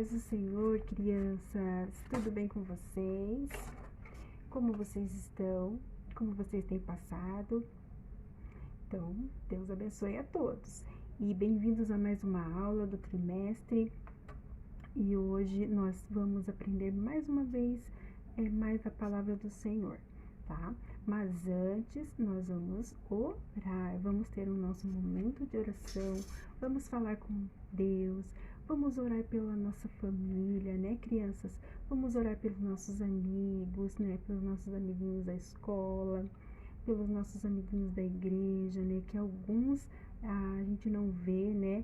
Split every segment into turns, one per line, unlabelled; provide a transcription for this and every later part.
paz do Senhor, crianças, tudo bem com vocês? Como vocês estão? Como vocês têm passado? Então, Deus abençoe a todos. E bem-vindos a mais uma aula do trimestre. E hoje nós vamos aprender mais uma vez mais a palavra do Senhor, tá? Mas antes nós vamos orar, vamos ter o nosso momento de oração, vamos falar com Deus, vamos orar pela nossa família, né, crianças? Vamos orar pelos nossos amigos, né, pelos nossos amiguinhos da escola, pelos nossos amiguinhos da igreja, né, que alguns a gente não vê, né,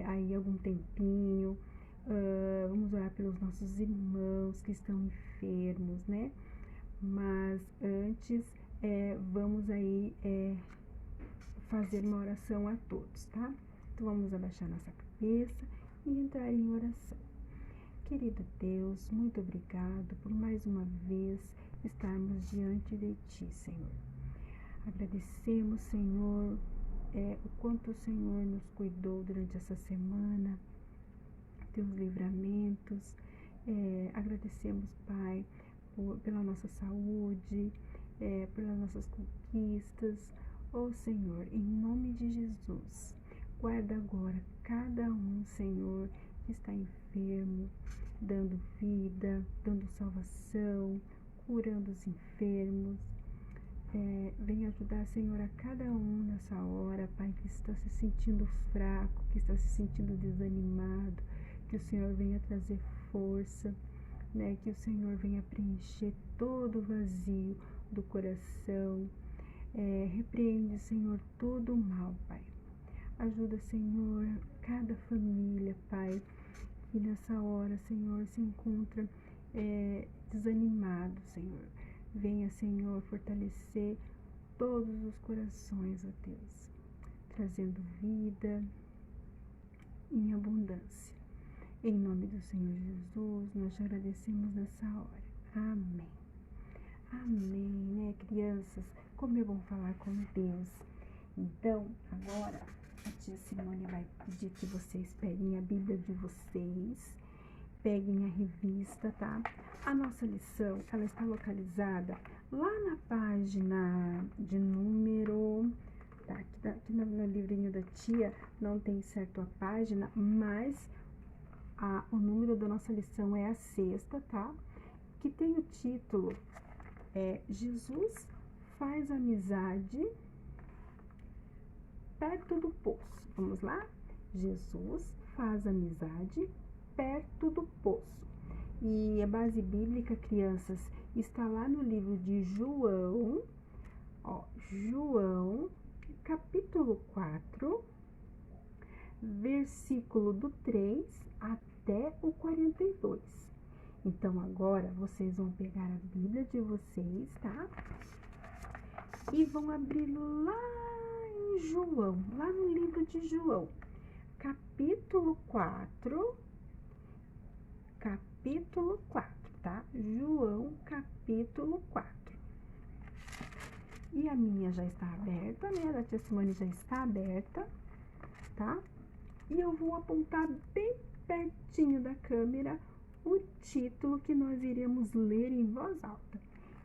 aí algum tempinho. Vamos orar pelos nossos irmãos que estão enfermos, né? Mas antes, vamos aí fazer uma oração a todos, tá? Então vamos abaixar nossa cabeça e entrar em oração. Querido Deus, muito obrigado por mais uma vez estarmos diante de Ti, Senhor. Agradecemos, Senhor, o quanto o Senhor nos cuidou durante essa semana, Teus livramentos. Agradecemos, Pai, pela nossa saúde, pelas nossas conquistas. Ó Senhor, em nome de Jesus, guarda agora cada um, Senhor, que está enfermo, dando vida, dando salvação, curando os enfermos. Vem ajudar, Senhor, a cada um nessa hora, Pai, que está se sentindo fraco, que está se sentindo desanimado, que o Senhor venha trazer força, né? Que o Senhor venha preencher todo o vazio do coração. Repreende, Senhor, todo o mal, Pai. Ajuda, Senhor, cada família, Pai, que nessa hora, Senhor, se encontra desanimado, Senhor. Venha, Senhor, fortalecer todos os corações, ó Deus, trazendo vida em abundância. Em nome do Senhor Jesus, nós te agradecemos nessa hora. Amém. Amém, né, crianças? Como é bom falar com Deus. Então, agora, a tia Simone vai pedir que vocês peguem a Bíblia de vocês, peguem a revista, tá? A nossa lição, ela está localizada lá na página de número... Tá, aqui no livrinho da tia não tem certo a página, mas o número da nossa lição é a 6ª, tá? Que tem o título, Jesus faz amizade perto do poço. Vamos lá? Jesus faz amizade perto do poço. E a base bíblica, crianças, está lá no livro de João, João, capítulo 4, versículo do 3 até o 42. Então, agora, vocês vão pegar a Bíblia de vocês, tá? E vão abrir lá em João, lá no livro de João, capítulo 4, tá? João, capítulo 4. E a minha já está aberta, né? A da tia Simone já está aberta, tá? E eu vou apontar bem pertinho da câmera o título que nós iremos ler em voz alta.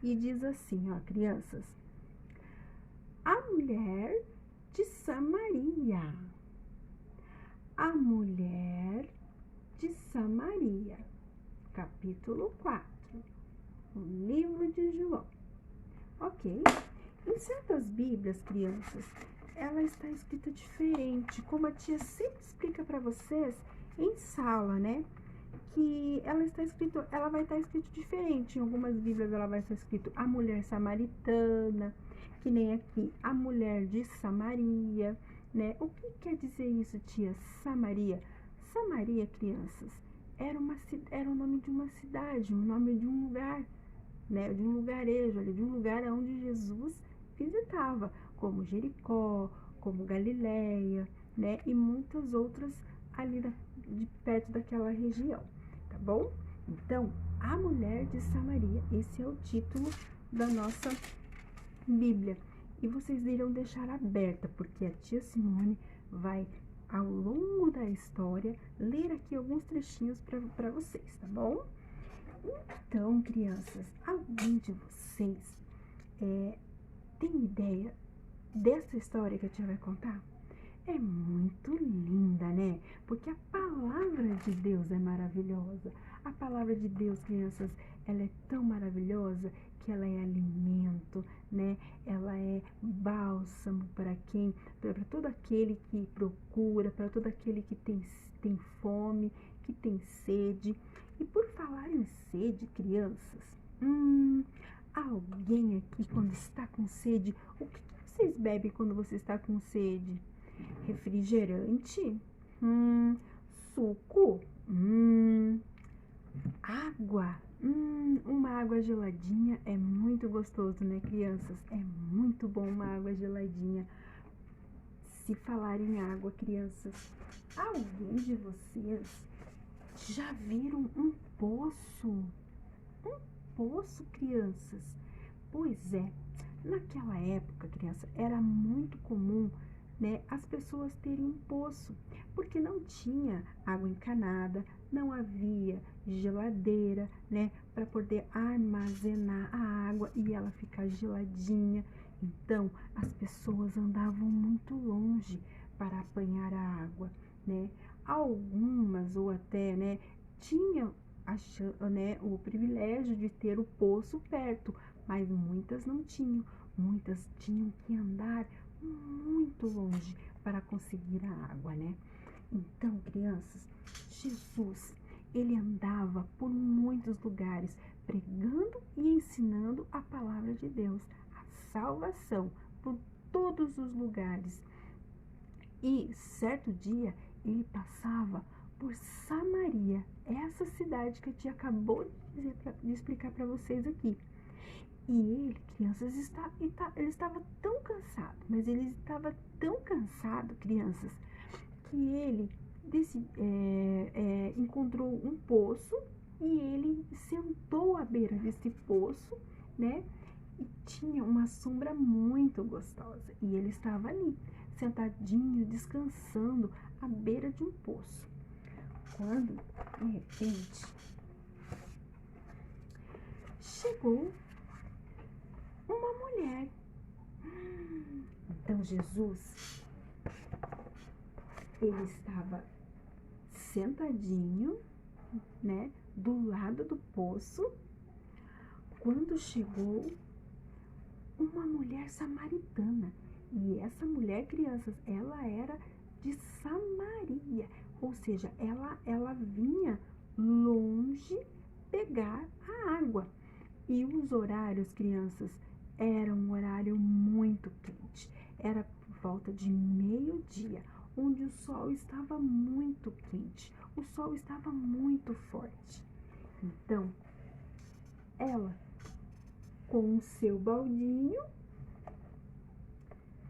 E diz assim, ó, crianças: A mulher de Samaria. A mulher de Samaria, capítulo 4, o livro de João. Ok? Em certas Bíblias, crianças, ela está escrita diferente, como a tia sempre explica para vocês em sala, né? Que ela vai estar escrito diferente. Em algumas Bíblias ela vai estar escrito a mulher samaritana, que nem aqui, a mulher de Samaria, né? O que quer dizer isso, tia? Samaria. Samaria, crianças, era o nome de uma cidade, o nome de um lugar, né? De um lugarejo, de um lugar onde Jesus visitava, como Jericó, como Galileia, né? E muitas outras ali de perto daquela região, tá bom? Então, a mulher de Samaria, esse é o título da nossa Bíblia. E vocês irão deixar aberta, porque a tia Simone vai ao longo da história, ler aqui alguns trechinhos para vocês, tá bom? Então, crianças, alguém de vocês tem ideia dessa história que a tia vai contar? É muito linda, né? Porque a palavra de Deus é maravilhosa. A palavra de Deus, crianças, ela é tão maravilhosa que ela é alimento, né? Ela é bálsamo para todo aquele que procura, para todo aquele que tem fome, que tem sede. E por falar em sede, crianças, alguém aqui quando está com sede, o que vocês bebem quando você está com sede? Refrigerante? Suco? Água? Uma água geladinha é muito gostoso, né, crianças? É muito bom uma água geladinha. Se falar em água, crianças, alguém de vocês já viram um poço? Um poço, crianças? Pois é, naquela época, criança, era muito comum, né, as pessoas terem um poço, porque não tinha água encanada, não havia geladeira, né, para poder armazenar a água e ela ficar geladinha. Então, as pessoas andavam muito longe para apanhar a água, né? Algumas ou até, né, tinham o privilégio de ter o poço perto, mas muitas não tinham. Muitas tinham que andar muito longe para conseguir a água, né? Então, crianças, Jesus, ele andava por muitos lugares, pregando e ensinando a palavra de Deus, a salvação por todos os lugares. E certo dia ele passava por Samaria, essa cidade que a tia acabou de explicar para vocês aqui. E ele, crianças, ele estava tão cansado, mas ele estava tão cansado, crianças, que ele encontrou um poço e ele sentou à beira desse poço, né? E tinha uma sombra muito gostosa. E ele estava ali, sentadinho, descansando à beira de um poço. Quando, de repente, chegou uma mulher. Então Jesus, ele estava sentadinho, né, do lado do poço, quando chegou uma mulher samaritana. E essa mulher, crianças, ela era de Samaria, ou seja, ela vinha longe pegar a água. E os horários, crianças, era um horário muito quente. Era por volta de meio-dia, onde o sol estava muito quente. O sol estava muito forte. Então, ela, com o seu baldinho,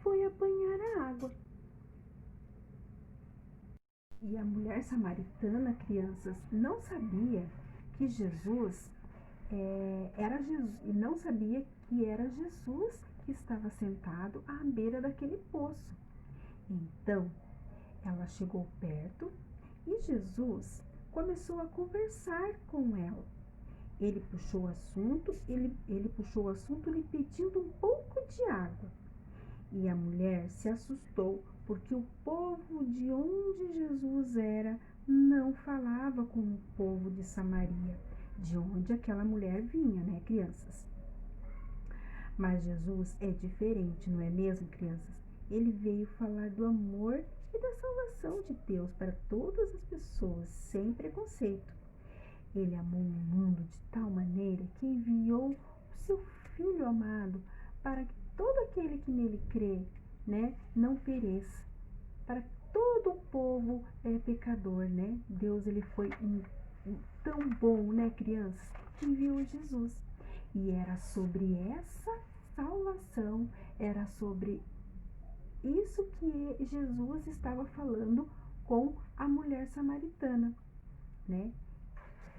foi apanhar a água. E a mulher samaritana, crianças, não sabia que Jesus era Jesus, e não sabia que era Jesus que estava sentado à beira daquele poço. Então, ela chegou perto e Jesus começou a conversar com ela. Ele puxou o assunto, lhe pedindo um pouco de água. E a mulher se assustou, porque o povo de onde Jesus era não falava com o povo de Samaria, de onde aquela mulher vinha, né, crianças? Mas Jesus é diferente, não é mesmo, crianças? Ele veio falar do amor e da salvação de Deus para todas as pessoas, sem preconceito. Ele amou o mundo de tal maneira que enviou o seu Filho amado para que todo aquele que nele crê, né, não pereça. Para todo o povo é pecador, né? Deus, ele foi tão bom, né, crianças, que enviou Jesus. E era sobre essa salvação, era sobre isso que Jesus estava falando com a mulher samaritana, né?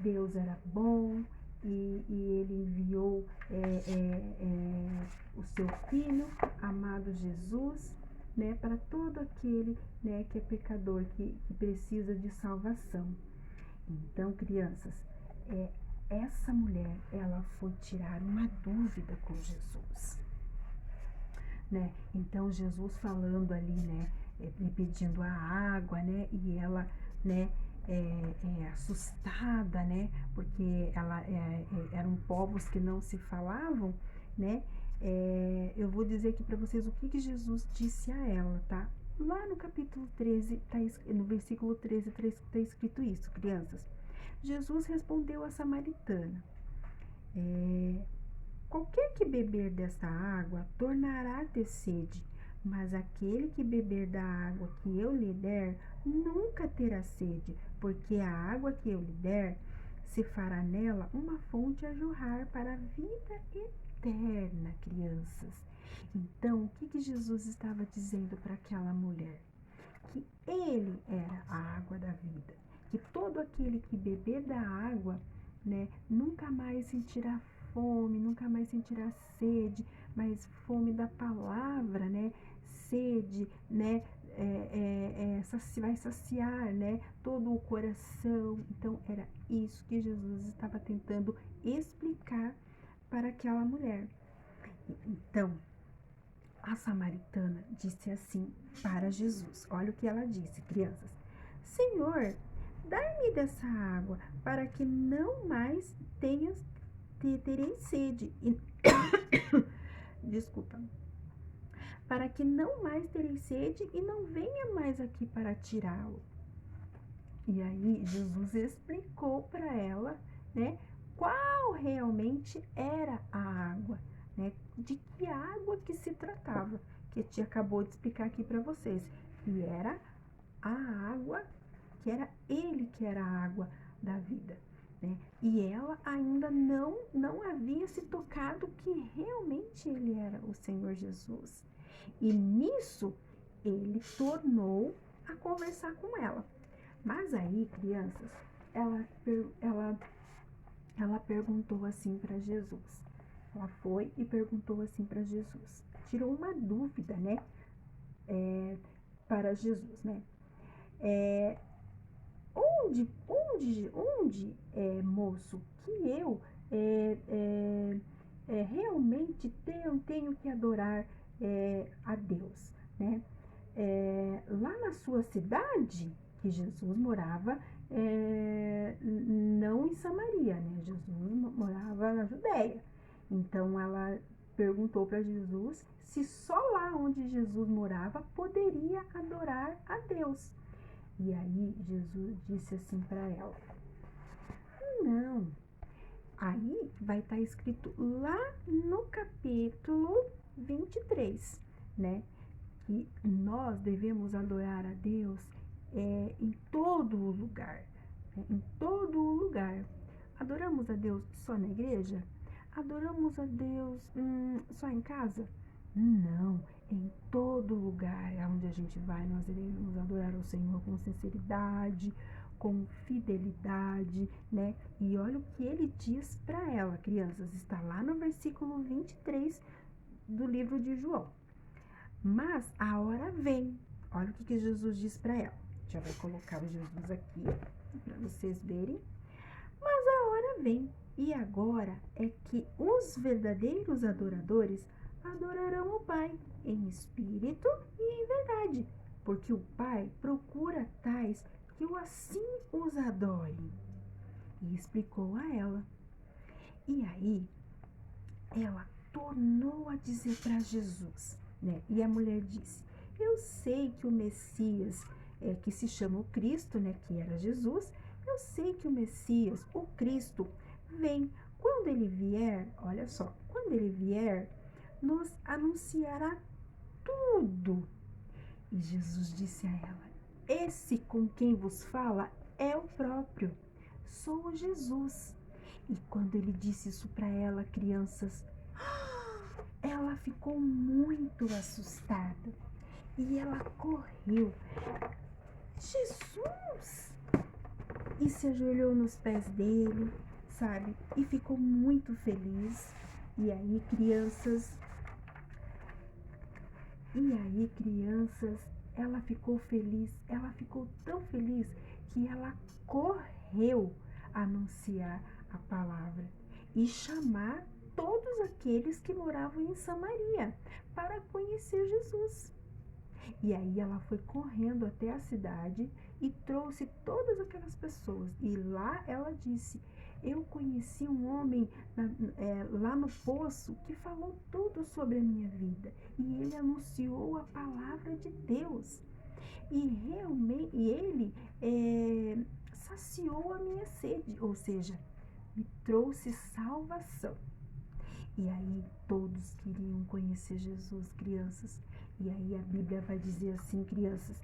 Deus era bom e ele enviou o seu Filho, amado Jesus, né, para todo aquele, né, que é pecador, que precisa de salvação. Então, crianças, essa mulher, ela foi tirar uma dúvida com Jesus, né? Então, Jesus falando ali, né, lhe pedindo a água, né, e ela, né, assustada, né, porque eram povos que não se falavam, né? Eu vou dizer aqui para vocês o que Jesus disse a ela, tá? Lá no capítulo 13, no versículo 13, tá escrito isso, crianças. Jesus respondeu à samaritana: qualquer que beber desta água tornará a ter sede, mas aquele que beber da água que eu lhe der nunca terá sede, porque a água que eu lhe der se fará nela uma fonte a jorrar para a vida eterna, crianças. Então, o que Jesus estava dizendo para aquela mulher? Que ele era a água da vida, que todo aquele que beber da água, né, nunca mais sentirá fome, nunca mais sentirá sede, mas fome da palavra, né, sede, né, vai saciar, né, todo o coração. Então, era isso que Jesus estava tentando explicar para aquela mulher. Então, a samaritana disse assim para Jesus. Olha o que ela disse, crianças. Senhor, dai-me dessa água para que não mais terei sede. Desculpa. Para que não mais terei sede e não venha mais aqui para tirá-lo. E aí Jesus explicou para ela, né, qual realmente era a água, né, de que água que se tratava, que a tia acabou de explicar aqui para vocês. E era a água, que era ele que era a água da vida, né? E ela ainda não havia se tocado que realmente ele era o Senhor Jesus. E nisso ele tornou a conversar com ela. Mas aí, crianças, ela perguntou assim para Jesus. Ela foi e perguntou assim para Jesus. Tirou uma dúvida, né? Para Jesus, né? Onde moço, que eu realmente tenho que adorar a Deus, né? Lá na sua cidade, que Jesus morava, não em Samaria, né? Jesus morava na Judéia. Então ela perguntou para Jesus se só lá onde Jesus morava poderia adorar a Deus. E aí Jesus disse assim para ela: não. Aí vai estar escrito lá no capítulo 23, né? Que nós devemos adorar a Deus em todo o lugar, né? Em todo o lugar. Adoramos a Deus só na igreja? Adoramos a Deus só em casa? Não, em todo lugar onde a gente vai, nós iremos adorar o Senhor com sinceridade, com fidelidade, né? E olha o que ele diz para ela, crianças, está lá no versículo 23 do livro de João. Mas a hora vem. Olha o que Jesus diz para ela. Já vai colocar o Jesus aqui para vocês verem. Mas a hora vem. E agora é que os verdadeiros adoradores adorarão o Pai em espírito e em verdade, porque o Pai procura tais que assim os adorem. E explicou a ela. E aí ela tornou a dizer para Jesus, né? E a mulher disse: eu sei que o Messias, que se chama o Cristo, né? Que era Jesus, eu sei que o Messias, o Cristo, vem. Quando ele vier, olha só, quando ele vier, nos anunciará tudo. E Jesus disse a ela: esse com quem vos fala é o próprio, sou Jesus. E quando ele disse isso para ela, crianças, ela ficou muito assustada. E ela correu. Jesus! E se ajoelhou nos pés dele, sabe? E ficou muito feliz. E aí, crianças, E aí, crianças, ela ficou feliz, ela ficou tão feliz que ela correu anunciar a palavra e chamar todos aqueles que moravam em Samaria para conhecer Jesus. E aí ela foi correndo até a cidade e trouxe todas aquelas pessoas. E lá ela disse: eu conheci um homem lá no poço que falou tudo sobre a minha vida. E ele anunciou a palavra de Deus. E realmente ele saciou a minha sede, ou seja, me trouxe salvação. E aí todos queriam conhecer Jesus, crianças. E aí a Bíblia vai dizer assim, crianças,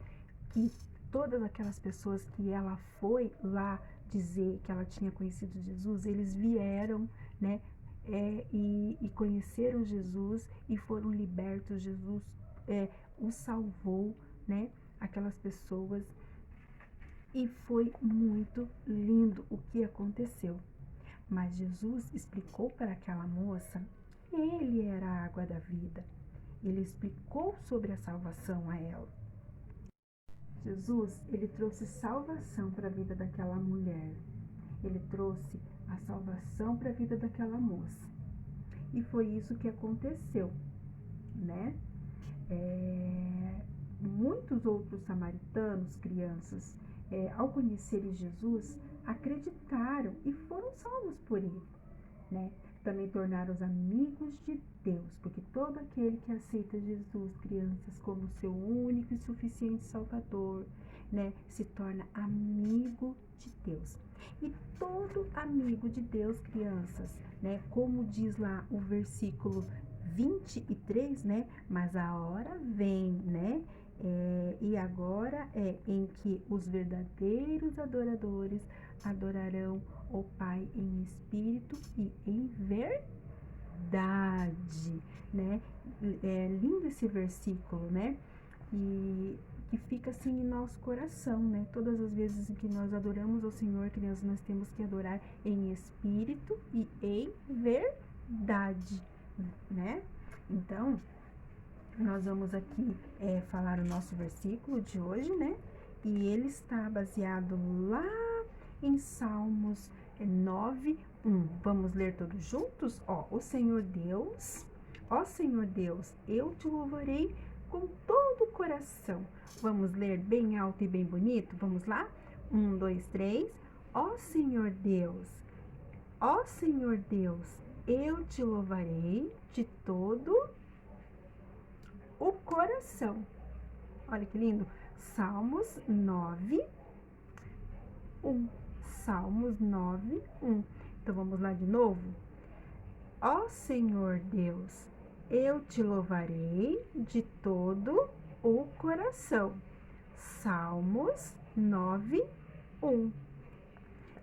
que todas aquelas pessoas que ela foi lá dizer que ela tinha conhecido Jesus, eles vieram, né, e conheceram Jesus e foram libertos. Jesus os salvou, né, aquelas pessoas. E foi muito lindo o que aconteceu. Mas Jesus explicou para aquela moça que ele era a água da vida. Ele explicou sobre a salvação a ela. Jesus, ele trouxe salvação para a vida daquela mulher. Ele trouxe a salvação para a vida daquela moça. E foi isso que aconteceu, né? Muitos outros samaritanos, crianças, ao conhecerem Jesus, acreditaram e foram salvos por ele, né? Também tornaram os amigos de Deus, porque todo aquele que aceita Jesus, crianças, como seu único e suficiente Salvador, né, se torna amigo de Deus. E todo amigo de Deus, crianças, né, como diz lá o versículo 23, né, mas a hora vem, né, e agora é em que os verdadeiros adoradores adorarão o Pai em espírito e em verdade, né? É lindo esse versículo, né? E que fica assim em nosso coração, né? Todas as vezes que nós adoramos ao Senhor, crianças, nós temos que adorar em espírito e em verdade, né? Então, nós vamos aqui falar o nosso versículo de hoje, né? E ele está baseado lá em Salmos 9, 1. Vamos ler todos juntos? Ó Senhor Deus, eu te louvarei com todo o coração. Vamos ler bem alto e bem bonito? Vamos lá? 1, 2, 3. Ó Senhor Deus, eu te louvarei de todo o coração. Olha que lindo. Salmos 9, 1. Salmos 9, 1. Então vamos lá de novo. Ó Senhor Deus, eu te louvarei de todo o coração. Salmos 9, 1.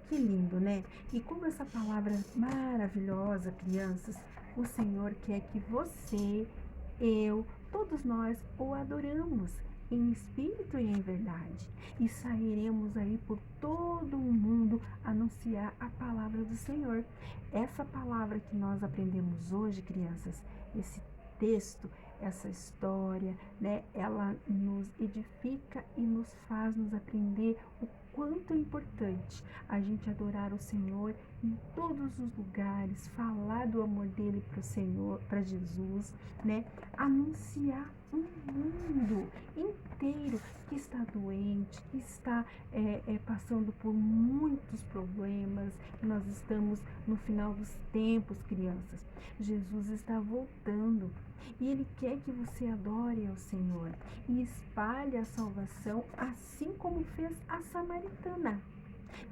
Que lindo, né? E como essa palavra maravilhosa, crianças, o Senhor quer que você, eu, todos nós o adoramos em espírito e em verdade. E sairemos aí por todo o mundo anunciar a palavra do Senhor. Essa palavra que nós aprendemos hoje, crianças, esse texto, essa história, né? Ela nos edifica e nos faz nos aprender o quanto é importante a gente adorar o Senhor em todos os lugares, falar do amor dele para o Senhor, para Jesus, né? Anunciar um mundo inteiro que está doente, que está passando por muitos problemas. Nós estamos no final dos tempos, crianças. Jesus está voltando e Ele quer que você adore ao Senhor e espalhe a salvação, assim como fez a samaritana,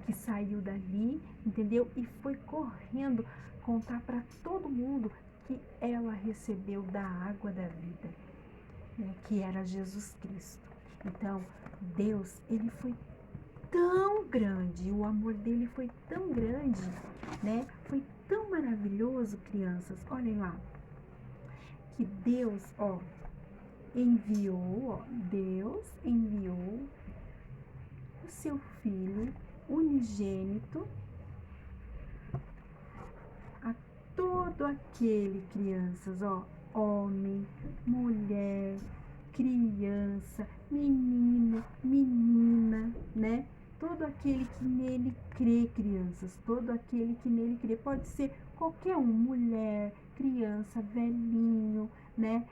que saiu dali, entendeu? E foi correndo contar para todo mundo que ela recebeu da água da vida, né? Que era Jesus Cristo. Então, Deus, Ele foi tão grande, o amor dele foi tão grande, né? Foi tão maravilhoso, crianças. Olhem lá, que Deus, Deus enviou o seu Filho unigênito a todo aquele, crianças, homem, mulher, criança, menino, menina, né? Todo aquele que nele crê, crianças, todo aquele que nele crê, pode ser qualquer um, mulher, criança, velhinho, né?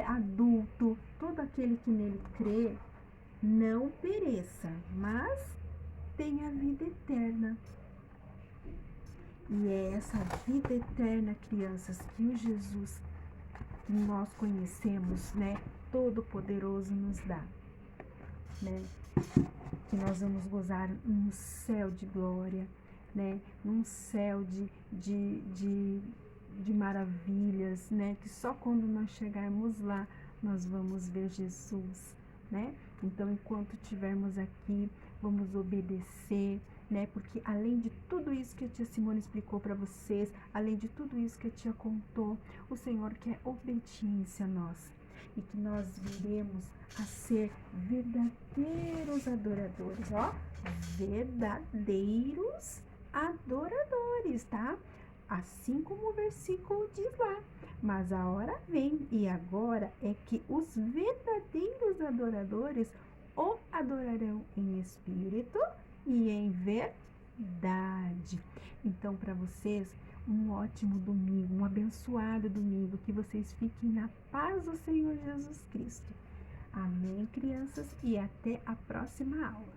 Adulto, todo aquele que nele crê, não pereça, mas tenha vida eterna. E é essa vida eterna, crianças, que o Jesus que nós conhecemos, né, Todo-Poderoso nos dá, né? Que nós vamos gozar num céu de glória, né? Num céu de maravilhas, né? Que só quando nós chegarmos lá, nós vamos ver Jesus, né? Então, enquanto estivermos aqui, vamos obedecer, né? Porque além de tudo isso que a tia Simone explicou para vocês, além de tudo isso que a tia contou, o Senhor quer obediência nossa. E que nós viremos a ser verdadeiros adoradores, ó, verdadeiros adoradores, tá? Assim como o versículo diz lá. Mas a hora vem, e agora é que os verdadeiros adoradores o adorarão em espírito e em verdade. Então, para vocês, um ótimo domingo, um abençoado domingo, que vocês fiquem na paz do Senhor Jesus Cristo. Amém, crianças, e até a próxima aula.